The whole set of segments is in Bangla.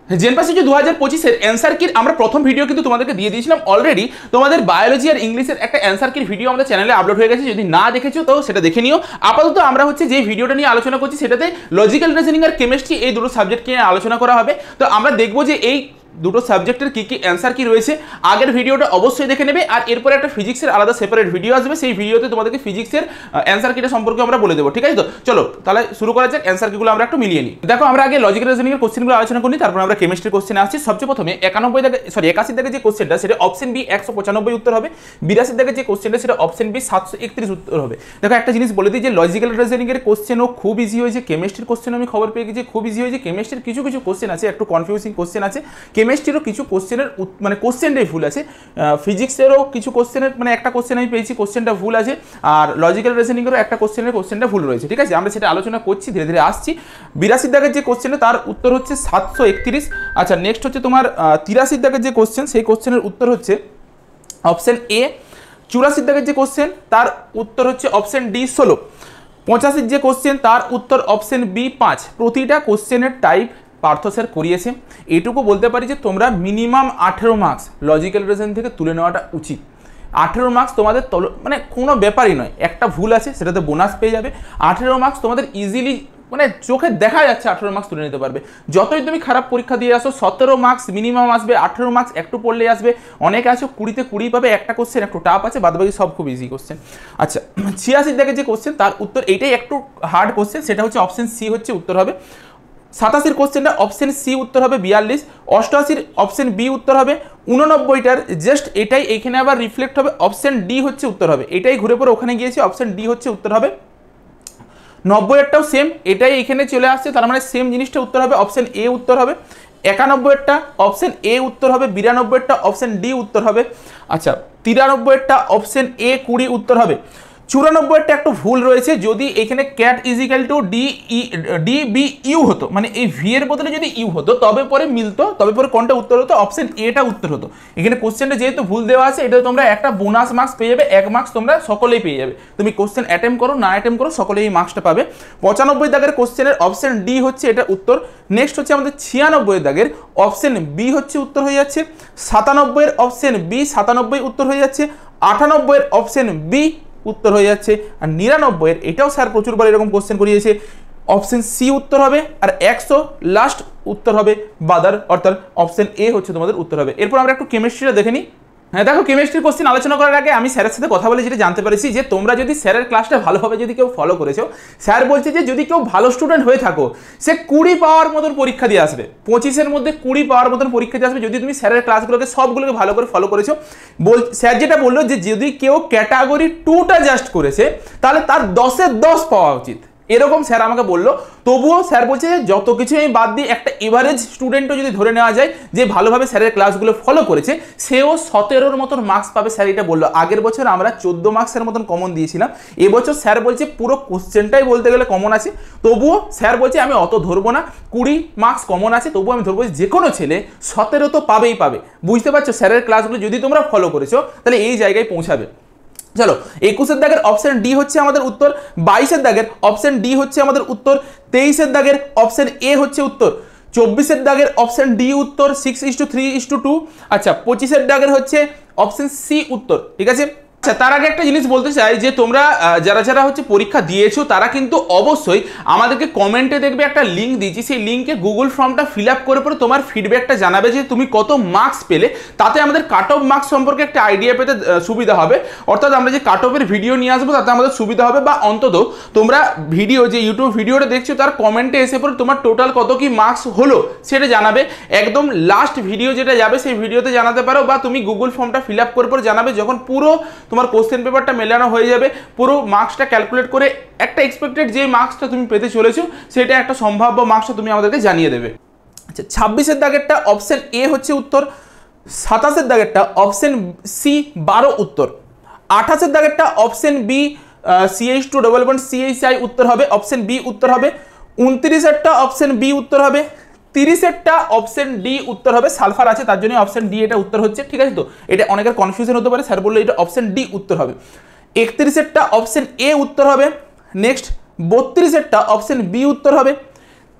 জেনপাসিটি 2025-এর অ্যান্সার কির আমরা প্রথম ভিডিও কিন্তু তোমাদেরকে দিয়ে দিয়েছিলাম অলরেডি। তোমাদের বায়োলজি আর ইংলিশের একটা অ্যান্সার কির ভিডিও আমাদের চ্যানেলে আপলোড হয়ে গেছে, যদি না দেখেছো তো সেটা দেখে নিও। আপাতত আমরা হচ্ছে যে ভিডিওটা নিয়ে আলোচনা করছি সেটাতে লজিক্যাল রিজনিং আর কেমিস্ট্রি এই দুটো সাবজেক্ট নিয়ে আলোচনা করা হবে। তো আমরা দেখবো যে এই দুটো সাবজেক্টের কী কী অ্যান্সার কি রয়েছে। আগের ভিডিওটা অবশ্যই দেখে নেবে, আর এরপরে একটা ফিজিক্সের আলাদা সেপারেট ভিডিও আসবে, সেই ভিডিওতে তোমাদেরকে ফিজিক্সের অ্যান্সার কিটা সম্পর্কে আমরা বলে দেবো, ঠিক আছে? তো চলো তাহলে শুরু করা যাক, অ্যান্সার কিগুলো আমরা একটু মিলিয়ে নিই। দেখো আমরা আগে লজিক্যাল রিজনিংয়ের কোশ্চেনগুলো আলোচনা করি, তারপর আমরা কেমিস্ট্রির কোশ্চেনে আসছি। সবচেয়ে প্রথমে 81 দাগে যে কোশ্চেনটা সেটা অপশন বি 195 উত্তর হবে। 82 দাগে যে কোশ্চেনটা সেটা অপশন বি 731 উত্তর হবে। দেখো একটা জিনিস বলে দিই যে লজিক্যাল রিজনিংয়ের কোশ্চেনও খুব ইজি হয়েছে, কেমিস্ট্রির কোশ্চেন আমি খবর পেয়ে গেছি খুব ইজি হয়েছে। কেমিস্ট্রির কিছু কিছু কোশ্চেন আছে একটু কনফিউজিং কোশ্চেন আছে, কেমিস্ট্রিরও কিছু কোশ্চেনের মানে কোশ্চেনটাই ভুল আছে, ফিজিক্সেরও কিছু কোশ্চেনের মানে একটা কোশ্চেন আমি পেয়েছি কোশ্চেনটা ভুল আছে, আর লজিক্যাল রিজনিংয়েরও একটা কোশ্চেনটা ভুল রয়েছে, ঠিক আছে? আমরা সেটা আলোচনা করছি, ধীরে ধীরে আসছি। 82 দাগের যে কোশ্চেনটা তার উত্তর হচ্ছে 731। আচ্ছা নেক্সট হচ্ছে তোমার 83 দাগের যে কোশ্চেন সেই কোশ্চেনের উত্তর হচ্ছে অপশন এ। 84 দাগের যে কোশ্চেন তার উত্তর হচ্ছে অপশন ডি 16। 85 যে কোশ্চেন তার উত্তর অপশন বি 5। প্রতিটা কোশ্চেনের টাইপ পার্থ স্যার করিয়েছে। এটুকু বলতে পারি যে তোমরা মিনিমাম 18 মার্কস লজিক্যাল রিজনিং থেকে তুলে নেওয়াটা উচিত। 18 মার্কস তোমাদের মানে কোনো ব্যাপারই নয়, একটা ভুল আছে সেটাতে বোনাস পেয়ে যাবে। 18 মার্কস তোমাদের ইজিলি মানে চোখে দেখা যাচ্ছে 18 মার্কস তুলে নিতে পারবে। যতই তুমি খারাপ পরীক্ষা দিয়ে আসো 17 মার্কস মিনিমাম আসবে, 18 মার্কস একটু পড়লেই আসবে। অনেকে আছে 20-তে 20 পাবে, একটা কোশ্চেন একটু টাফ আছে, বাদবাকি সব খুব ইজি কোশ্চেন। আচ্ছা 86 দাগের যে কোশ্চেন তার উত্তর এইটাই একটু হার্ড কোশ্চেন, সেটা হচ্ছে অপশন সি হচ্ছে উত্তর হবে। 87 কোশ্চেনটা অপশন সি উত্তর হবে 42। 88 অপশন বি উত্তর হবে। 89টার জাস্ট এটাই এইখানে আবার রিফ্লেক্ট হবে, অপশন ডি হচ্ছে উত্তর হবে। এটাই ঘুরে পড়ে ওখানে গিয়েছে, অপশন ডি হচ্ছে উত্তর হবে। 90টাও সেম, এটাই এখানে চলে আসছে, তার মানে সেম জিনিসটা উত্তর হবে, অপশন এ উত্তর হবে। 91টা অপশন এ উত্তর হবে। 92টা অপশন ডি উত্তর হবে। আচ্ছা 93টা অপশন এ 20 উত্তর হবে। 94টা একটু ভুল রয়েছে, যদি এখানে cat is equal to D B U হতো, মানে এই ভি এর বদলে যদি ইউ হতো তবে পরে মিলতো, তবে পরে কোনটা উত্তর হতো, অপশন এটা উত্তর হতো। এখানে কোশ্চেনটা যেহেতু ভুল দেওয়া আছে এটা তোমরা একটা বোনাস মার্কস পেয়ে যাবে, 1 মার্কস তোমরা সকলেই পেয়ে যাবে। তুমি কোশ্চেন অ্যাটেম্প করো না অ্যাটেম্প করো সকলেই এই মার্কসটা পাবে। 95 দাগের কোশ্চেনের অপশন ডি হচ্ছে এটা উত্তর। নেক্সট হচ্ছে আমাদের 96 দাগের অপশন বি হচ্ছে উত্তর হয়ে যাচ্ছে। 97 এর অপশন বি 97 উত্তর হয়ে যাচ্ছে। 98 এর অপশন বি উত্তর হয়ে যাচ্ছে। আর 99 এর এটাও স্যার প্রচুরবার এরকম কোশ্চেন করিয়েছে, অপশন সি উত্তর হবে। আর 100 লাস্ট উত্তর হবে বাদার, অর্থাৎ অপশন এ হচ্ছে তোমাদের উত্তর হবে। এরপর আমরা একটু কেমিস্ট্রিটা দেখে নিই। হ্যাঁ দেখো কেমিস্ট্রির কোশ্চেন আলোচনা করার আগে আমি স্যারের সাথে কথা বলে যেটা জানতে পারছি যে তোমরা যদি স্যারের ক্লাসটা ভালোভাবে যদি কেউ ফলো করেছো, স্যার বলছে যে যদি কেউ ভালো স্টুডেন্ট হয়ে থাকো সে 20 পাওয়ার মতন পরীক্ষা দিয়ে আসবে, 25-এর মধ্যে 20 পাওয়ার মতন পরীক্ষা দিয়ে আসবে যদি তুমি স্যারের ক্লাসগুলোকে সবগুলোকে ভালো করে ফলো করেছো। স্যার যেটা বললো যে যদি কেউ ক্যাটাগরি 2টা জাস্ট করেছে তাহলে তার 10-এ 10 পাওয়া উচিত, এরকম স্যার আমাকে বললো। তবুও স্যার বলছে যে যত কিছু আমি বাদ দিয়ে একটা এভারেজ স্টুডেন্টও যদি ধরে নেওয়া যায় যে ভালোভাবে স্যারের ক্লাসগুলো ফলো করেছে সেও 17-র মতন মার্কস পাবে, স্যার এটা বললো। আগের বছর আমরা 14 মার্কসের মতন কমন দিয়েছিলাম, এবছর স্যার বলছে পুরো কোশ্চেনটাই বলতে গেলে কমন আছে। তবুও স্যার বলছে আমি অত ধরবো না, 20 মার্কস কমন আছে তবুও আমি ধরবো যে কোনো ছেলে 17 তো পাবেই পাবে। বুঝতে পারছো স্যারের ক্লাসগুলো যদি তোমরা ফলো করেছো তাহলে এই জায়গায় পৌঁছাবে। চলো 21-এর দাগের অপশন ডি হচ্ছে আমাদের উত্তর। 22-এর দাগের অপশন ডি হচ্ছে আমাদের উত্তর। 23-এর দাগের অপশন এ হচ্ছে উত্তর। 24-এর দাগের অপশন ডি উত্তর 6:3:2। আচ্ছা 25-এর দাগের হচ্ছে অপশন সি উত্তর, ঠিক আছে? আচ্ছা তার আগে একটা জিনিস বলতে চাই যে তোমরা যারা যারা হচ্ছে পরীক্ষা দিয়েছো তারা কিন্তু অবশ্যই আমাদেরকে কমেন্টে দেখবে একটা লিঙ্ক দিয়েছি, সেই লিঙ্কে গুগল ফর্মটা ফিল আপ করে পরে তোমার ফিডব্যাকটা জানাবে যে তুমি কত মার্কস পেলে, তাতে আমাদের কাট অফ মার্কস সম্পর্কে একটা আইডিয়া পেতে সুবিধা হবে। অর্থাৎ আমরা যে কাট অফের ভিডিও নিয়ে আসবো তাতে আমাদের সুবিধা হবে, বা অন্তত তোমরা ভিডিও যে ইউটিউব ভিডিওটা দেখছো তার কমেন্টে এসে পরে তোমার টোটাল কত কি মার্কস হলো সেটা জানাবে। একদম লাস্ট ভিডিও যেটা যাবে সেই ভিডিওতে জানাতে পারো, বা তুমি গুগল ফর্মটা ফিল আপ করে পরে জানাবে যখন পুরো তোমার কোশ্চেন পেপারটা মেলানো হয়ে যাবে, পুরো মার্কসটা ক্যালকুলেট করে একটা এক্সপেক্টেড যে মার্কসটা তুমি পেতে চলেছো সেটা একটা সম্ভাব্য মার্কসটা তুমি আমাদেরকে জানিয়ে দেবে। আচ্ছা 26-এর দাগেরটা অপশন এ হচ্ছে উত্তর। 27-এর দাগেরটা অপশন সি 12 উত্তর। 28-এর দাগেরটা অপশন বি CH2 উত্তর হবে, অপশন বি উত্তর হবে। 29-এরটা অপশন বি উত্তর হবে। 30-এরটা অপশন ডি উত্তর হবে, সালফার আছে তার জন্য অপশন ডি এটা উত্তর হচ্ছে, ঠিক আছে? তো এটা অনেকের কনফিউশন হতে পারে, স্যার বললো এটা অপশন ডি উত্তর হবে। 31-এরটা অপশন এ উত্তর হবে। নেক্সট 32-এরটা অপশন বি উত্তর হবে।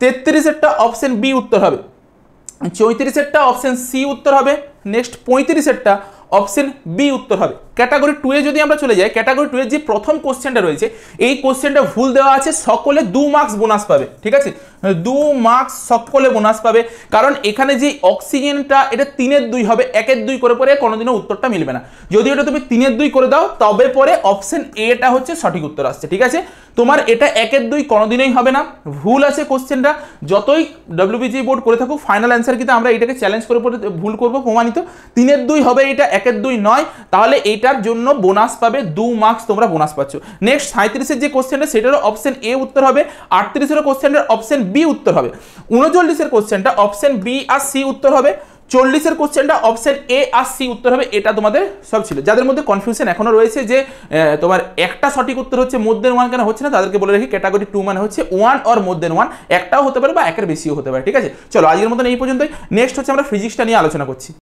33-এরটা অপশন বি উত্তর হবে। 34-এরটা অপশন সি উত্তর হবে। নেক্সট 35-এরটা অপশন বি উত্তর হবে। ক্যাটাগরি 2 এ যদি আমরা চলে যাই, ক্যাটাগরি 2 এর যে প্রথম কোশ্চেনটা রয়েছে এই কোশ্চেনটা ভুল দেওয়া আছে, সকলে 2 মার্কস বোনাস পাবে, ঠিক আছে 2 মার্কস সকলে বোনাস পাবে, কারণ এখানে যে অক্সিজেনটা এটা 3-এর 2 হবে, 1-এর 2 করে পরে কোনোদিনও উত্তরটা মিলবে না। যদি এটা তুমি 3-এর 2 করে দাও তবে পরে অপশন এটা হচ্ছে সঠিক উত্তর আসছে, ঠিক আছে। তোমার এটা 1-এর 2 কোনোদিনই হবে না, ভুল আছে কোশ্চেনটা। যতই ডব্লিউবিজি বোর্ড করে থাকুক ফাইনাল অ্যান্সার কিন্তু আমরা এটাকে চ্যালেঞ্জ করে পরে ভুল করব প্রমাণিত। 3-এর 2 হবে এটা, 1-এর 2 নয়, তাহলে এইটার জন্য বোনাস পাবে 2 মার্কস তোমরা বোনাস পাচ্ছ। নেক্সট 37-এর যে কোশ্চেনটা সেটারও অপশন এ উত্তর হবে, 38-এর কোশ্চেনটার অপশন বি উত্তর হবে, 39-এর কোশ্চেনটা অপশন বি আর সি উত্তর হবে, 40-এর কোশ্চেনটা অপশন এ আর সি উত্তর হবে। এটা তোমাদের সব ছিল। যাদের মধ্যে কনফিউশন এখনো রয়েছে যে তোমার একটা সঠিক উত্তর হচ্ছে মোর দেন 1 কেন হচ্ছে না, তাদেরকে বলে রাখি ক্যাটাগরি 2 মানে হচ্ছে 1 অর মোর দেন 1, একটাও হতে পারে বা একের বেশিও হতে পারে, ঠিক আছে। চলো আজকের মতন এই পর্যন্তই। নেক্সট হচ্ছে আমরা ফিজিক্সটা নিয়ে আলোচনা করছি।